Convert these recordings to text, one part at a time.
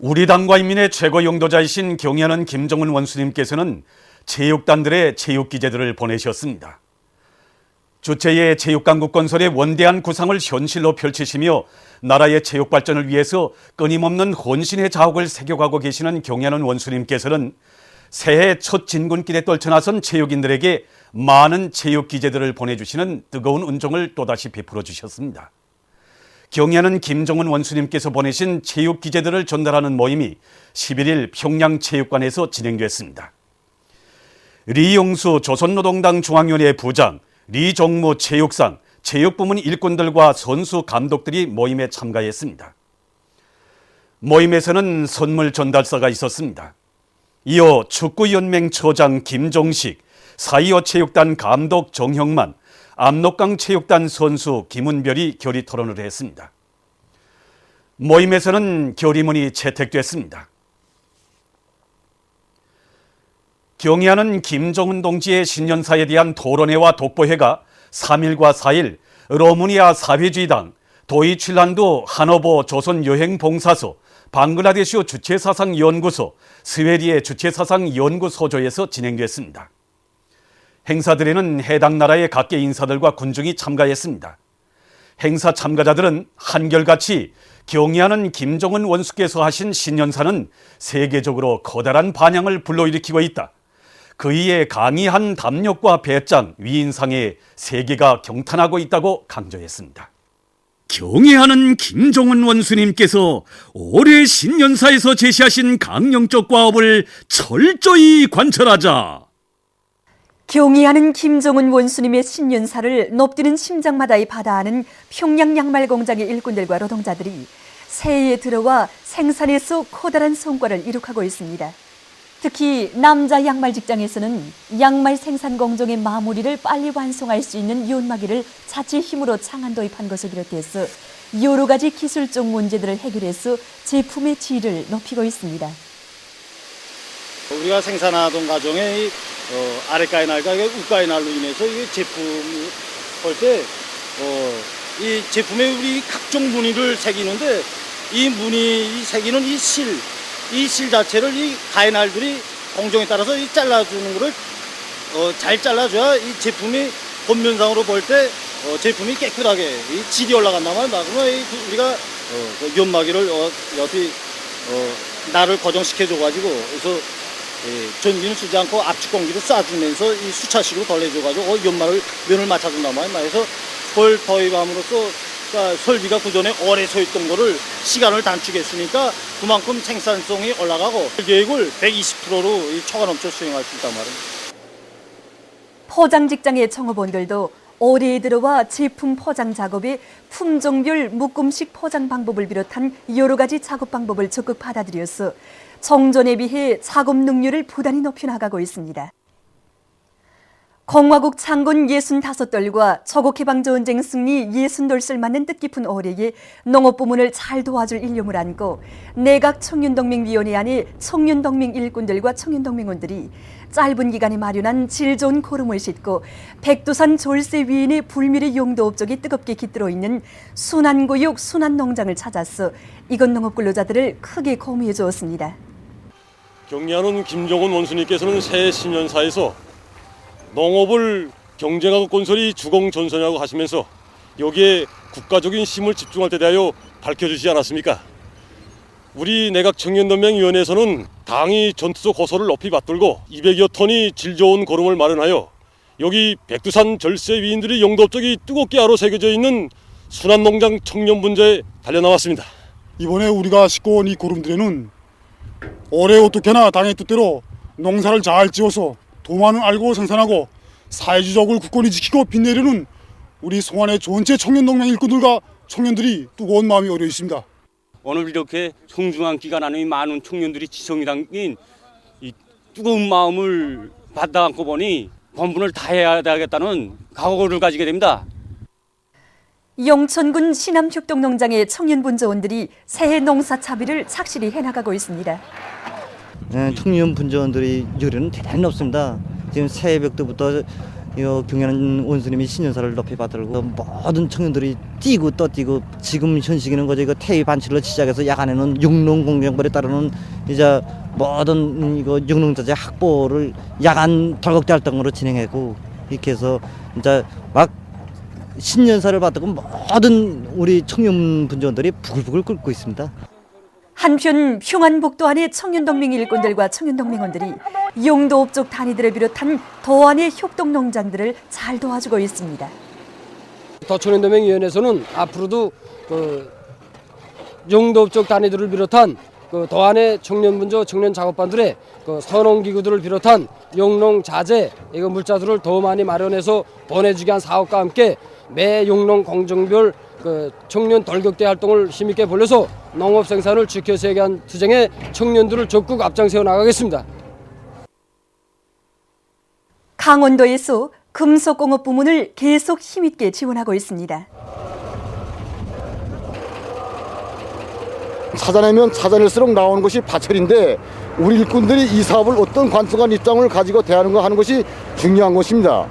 우리 당과 인민의 최고 용도자이신 경애하는 김정은 원수님께서는 체육단들의 체육기제들을 보내셨습니다. 주체의 체육강국 건설의 원대한 구상을 현실로 펼치시며 나라의 체육 발전을 위해서 끊임없는 헌신의 자욱을 새겨가고 계시는 경애하는 원수님께서는 새해 첫 진군길에 떨쳐나선 체육인들에게 많은 체육기제들을 보내주시는 뜨거운 은총을 또다시 베풀어 주셨습니다. 경애하는 김정은 원수님께서 보내신 체육기제들을 전달하는 모임이 11일 평양체육관에서 진행됐습니다. 리용수 조선노동당 중앙위원회 부장, 리종무 체육상, 체육부문 일꾼들과 선수 감독들이 모임에 참가했습니다. 모임에서는 선물 전달사가 있었습니다. 이어 축구연맹 처장 김종식, 4.25 체육단 감독 정형만, 압록강 체육단 선수 김은별이 결의 토론을 했습니다. 모임에서는 결의문이 채택됐습니다. 경애하는 김정은 동지의 신년사에 대한 토론회와 독보회가 3일과 4일 로마니아 사회주의당, 도이칠란드 하노버 조선여행봉사소, 방글라데시 주체사상연구소, 스웨디의 주체사상연구소조에서 진행됐습니다. 행사들에는 해당 나라의 각계 인사들과 군중이 참가했습니다. 행사 참가자들은 한결같이 경애하는 김정은 원수께서 하신 신년사는 세계적으로 커다란 반향을 불러일으키고 있다. 그이의 강의한 담력과 배짱, 위인상에 세계가 경탄하고 있다고 강조했습니다. 경애하는 김정은 원수님께서 올해 신년사에서 제시하신 강령적 과업을 철저히 관철하자. 경애하는 김정은 원수님의 신년사를 높드는 심장마다의 바다하는 평양 양말 공장의 일꾼들과 노동자들이 새해에 들어와 생산에서 커다란 성과를 이룩하고 있습니다. 특히 남자 양말 직장에서는 양말 생산 공정의 마무리를 빨리 완성할 수 있는 연마기를 자체 힘으로 창안 도입한 것을 비롯해서 여러 가지 기술적 문제들을 해결해서 제품의 질을 높이고 있습니다. 우리가 생산하던 과정에 아래가의 날과 우가의 날로 인해서 이 제품을 볼 때 이 제품에 우리 각종 무늬를 새기는데 이 무늬 새기는 이 실 자체를 이 가의 날들이 공정에 따라서 이 잘라주는 거를 잘 잘라줘야 이 제품이 겉면상으로 볼 때 제품이 깨끗하게 이 질이 올라간다면 그러면 우리가 연마기를 여기 날을 고정시켜줘가지고 그래서 전기는 쓰지 않고 압축 공기를 쏴주면서 이 수차식으로 덜해줘가지고 연마를 면을 맞춰준단 말이야. 그래서 그걸 도입함으로써 그러니까 설비가 그전에 오래 서 있던 거를 시간을 단축했으니까 그만큼 생산성이 올라가고 계획을 120%로 초과 넘쳐 수행할 수 있단 말이야. 포장 직장의 청업원들도 올해에 들어와 제품 포장 작업에 품종별 묶음식 포장 방법을 비롯한 여러 가지 작업 방법을 적극 받아들여서 정전에 비해 작업 능률을 부단히 높여나가고 있습니다. 공화국 창군 65돌과 조국해방전쟁 승리 60돌을 맞는 뜻깊은 올해에 농업부문을 잘 도와줄 일념을 안고 내각 청년동맹위원회 안에 청년동맹 일꾼들과 청년동맹원들이 짧은 기간에 마련한 질 좋은 고름을 싣고 백두산 졸세 위인의 불멸의 용도 업적이 뜨겁게 깃들어 있는 순환구역 순환농장을 찾아서 이곳 농업 근로자들을 크게 고무해 주었습니다. 경애하는 김정은 원수님께서는 새해 신년사에서 농업을 경쟁하고 건설이 주공전선이라고 하시면서 여기에 국가적인 힘을 집중할 때 대하여 밝혀주시지 않았습니까? 우리 내각 청년동맹위원회에서는 당이 전투적 고소를 높이 받들고 200여 톤이 질 좋은 고름을 마련하여 여기 백두산 절세 위인들의 용도 업적이 뜨겁게 아로 새겨져 있는 순환농장 청년분자에 달려나왔습니다. 이번에 우리가 싣고 온 이 고름들에는 올해 어떻게나 당의 뜻대로 농사를 잘 지어서 도만을 알고 생산하고 사회주의적으로 국권을 지키고 빛내려는 우리 송환의 전체 청년동맹 일꾼들과 청년들이 뜨거운 마음이 어려 있습니다. 오늘 이렇게 성중한 기간 안에 많은 청년들이 지성이 담긴 이 뜨거운 마음을 받아 안고 보니 본분을 다해야 되겠다는 각오를 가지게 됩니다. 영천군 신암협동농장의 청년분조원들이 새해 농사 차비를 착실히 해나가고 있습니다. 청년 분조원들이 요리는 대단히 높습니다. 지금 새벽부터 이 경연 원수님이 신년사를 높이 받들고 모든 청년들이 뛰고 또 뛰고 지금 현 시기는 거저 이거 태위 반출로 시작해서 야간에는 육농 공정벌에 따르는 이제 모든 이거 육농자재 확보를 야간 돌격대 활동으로 진행했고 이렇게 해서 이제 막 신년사를 받들고 모든 우리 청년 분전들이 부글부글 끓고 있습니다. 한편 평안북도 안의 청년동맹 일꾼들과 청년동맹원들이 용도업 쪽 단위들을 비롯한 도 안의 협동농장들을 잘 도와주고 있습니다. 도청년동맹위원회에서는 앞으로도 용도업 쪽 단위들을 비롯한 도 안의 청년분조 청년 작업반들의 선홍기구들을 비롯한 용농 자재 이거 물자들을 더 많이 마련해서 보내주기 위한 사업과 함께 매 용농 공정별 청년 돌격대 활동을 힘있게 벌려서 농업 생산을 지켜세우기 위한 투쟁에 청년들을 적극 앞장세워 나가겠습니다. 강원도에서 금속공업 부문을 계속 힘있게 지원하고 있습니다. 찾아내면 찾아낼수록 나오는 것이 파철인데 우리 일꾼들이 이 사업을 어떤 관점과 입장을 가지고 대하는가 하는 것이 중요한 것입니다.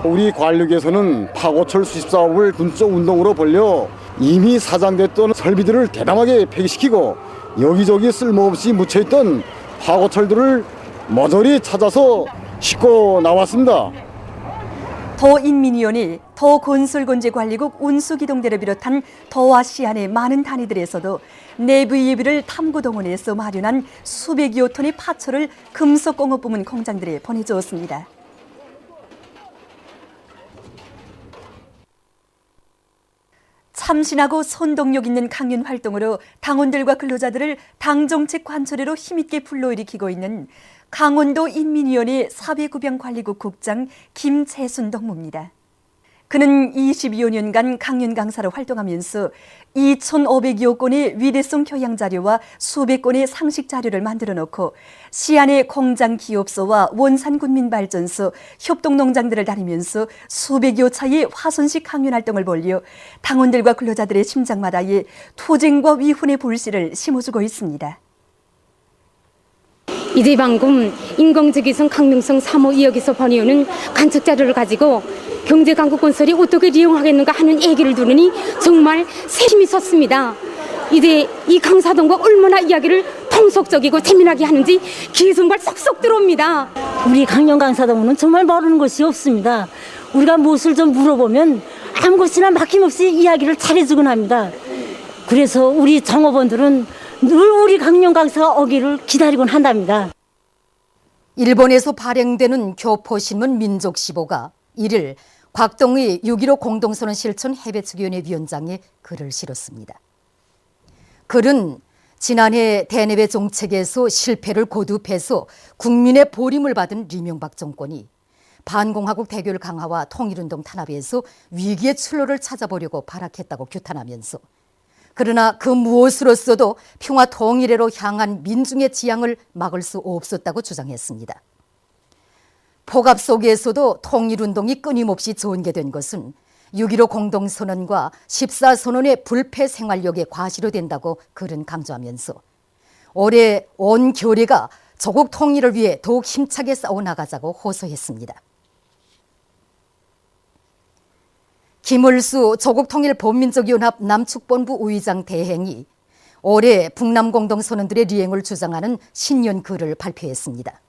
우리 관력에서는 파고철 수집 사업을 군적 운동으로 벌려 이미 사장됐던 설비들을 대담하게 폐기시키고 여기저기 쓸모없이 묻혀있던 파고철들을 모조리 찾아서 싣고 나왔습니다. 도인민위원회, 도건설건재관리국 운수기동대를 비롯한 도와 시안의 많은 단위들에서도 내부 예비를 탐구동원해서 마련한 수백여 톤의 파철을 금속공업부문 공장들에 보내주었습니다. 참신하고 선동력 있는 강연 활동으로 당원들과 근로자들을 당정책 관철회로 힘있게 불러일으키고 있는 강원도 인민위원회 사회구병관리국 국장 김채순 동무입니다. 그는 22여 년간 강연 강사로 활동하면서 2,500여 건의 위대성 교양 자료와 수백 건의 상식 자료를 만들어 놓고 시안의 공장 기업소와 원산군민발전소, 협동농장들을 다니면서 수백여 차의 화손식 강연 활동을 벌여 당원들과 근로자들의 심장마다에 투쟁과 위훈의 불씨를 심어주고 있습니다. 이제 방금 인공지기성 강릉성 3호 2역에서 보내오는 관측 자료를 가지고 경제강국 건설이 어떻게 이용하겠는가 하는 얘기를 들으니 정말 세심히 섰습니다. 이제 이 강사동과 얼마나 이야기를 통속적이고 재미나게 하는지 귀에 정말 쏙쏙 들어옵니다. 우리 강연 강사동은 정말 모르는 것이 없습니다. 우리가 무엇을 좀 물어보면 아무것이나 막힘없이 이야기를 잘해주곤 합니다. 그래서 우리 정업원들은 늘 우리 강연 강사가 오기를 기다리곤 한답니다. 일본에서 발행되는 교포신문 민족시보가 1일 곽동의 6.15 공동선언 실천 해배측위원회 위원장에 글을 실었습니다. 글은 지난해 대내외 정책에서 실패를 거듭해서 국민의 보림을 받은 이명박 정권이 반공화국 대결 강화와 통일운동 탄압에서 위기의 출路를 찾아보려고 발악했다고 규탄하면서 그러나 그 무엇으로서도 평화 통일회로 향한 민중의 지향을 막을 수 없었다고 주장했습니다. 폭압 속에서도 통일운동이 끊임없이 전개된 것은 6.15 공동선언과 14선언의 불패 생활력의 과시로 된다고 글은 강조하면서 올해 온 교리가 조국 통일을 위해 더욱 힘차게 싸워나가자고 호소했습니다. 김을수 조국통일본민족연합 남축본부 의장 대행이 올해 북남공동선언들의 리행을 주장하는 신년 글을 발표했습니다.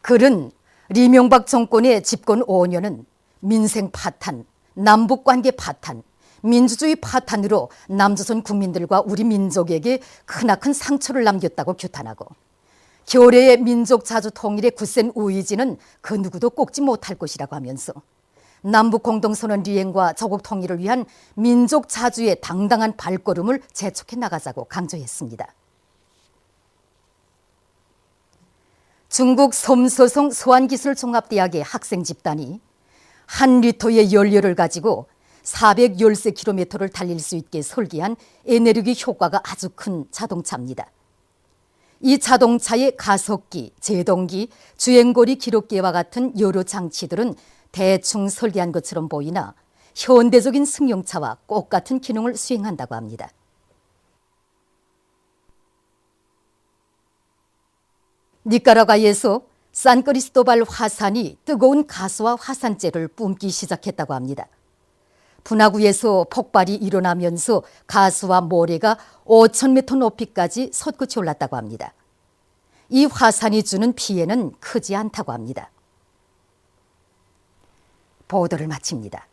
글은 이명박 정권의 집권 5년은 민생 파탄, 남북관계 파탄, 민주주의 파탄으로 남조선 국민들과 우리 민족에게 크나큰 상처를 남겼다고 규탄하고 결의의 민족 자주 통일의 굳센 의지는 그 누구도 꺾지 못할 것이라고 하면서 남북공동선언 리행과 조국 통일을 위한 민족 자주의 당당한 발걸음을 재촉해 나가자고 강조했습니다. 중국 섬서성 서안기술종합대학의 학생 집단이 1리터의 연료를 가지고 413km를 달릴 수 있게 설계한 에너지 효과가 아주 큰 자동차입니다. 이 자동차의 가속기, 제동기, 주행거리 기록기와 같은 여러 장치들은 대충 설계한 것처럼 보이나 현대적인 승용차와 똑같은 기능을 수행한다고 합니다. 니카라과에서 산크리스토발 화산이 뜨거운 가스와 화산재를 뿜기 시작했다고 합니다. 분화구에서 폭발이 일어나면서 가스와 모래가 5,000m 높이까지 솟구쳐 올랐다고 합니다. 이 화산이 주는 피해는 크지 않다고 합니다. 보도를 마칩니다.